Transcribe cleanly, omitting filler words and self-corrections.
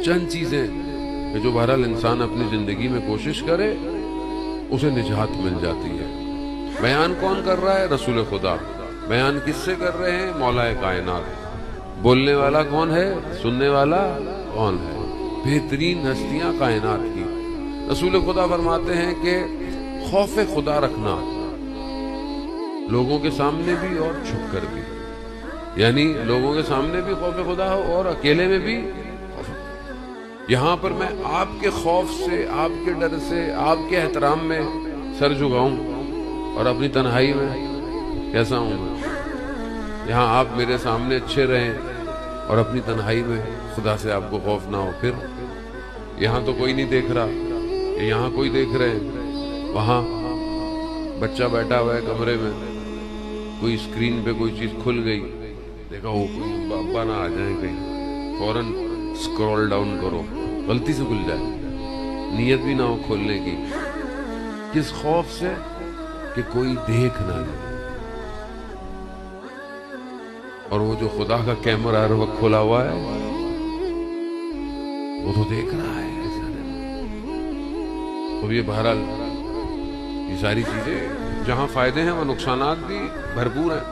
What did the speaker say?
چند چیزیں کہ جو بہرحال انسان اپنی زندگی میں کوشش کرے اسے نجات مل جاتی ہے۔ بیان کون کر رہا ہے؟ رسول خدا۔ بیان کس سے کر رہے ہیں؟ مولا کائنات۔ بولنے والا کون ہے؟ سننے والا کون ہے؟ بہترین ہستیاں کائنات کی۔ رسول خدا فرماتے ہیں کہ خوف خدا رکھنا لوگوں کے سامنے بھی اور چھپ کر بھی، یعنی لوگوں کے سامنے بھی خوف خدا ہو اور اکیلے میں بھی خوف۔ یہاں پر میں آپ کے خوف سے، آپ کے ڈر سے، آپ کے احترام میں سر جھکاؤں اور اپنی تنہائی میں کیسا ہوں میں؟ یہاں آپ میرے سامنے اچھے رہیں اور اپنی تنہائی میں خدا سے آپ کو خوف نہ ہو۔ پھر یہاں تو کوئی نہیں دیکھ رہا، یہاں کوئی دیکھ رہے ہیں، وہاں بچہ بیٹھا ہوا ہے کمرے میں، کوئی اسکرین پہ کوئی چیز کھل گئی، دیکھا وہ ابا نہ آ جائیں کہیں، فوراً سکرول ڈاؤن کرو، غلطی سے کھل جائے، نیت بھی نہ ہو کھولنے کی، کس خوف سے کہ کوئی دیکھ نہ لے۔ اور وہ جو خدا کا کیمرہ ہر وقت کھلا ہوا ہے وہ تو دیکھ رہا ہے۔ تو یہ بہرحال یہ ساری چیزیں جہاں فائدے ہیں وہ نقصانات بھی بھرپور ہیں۔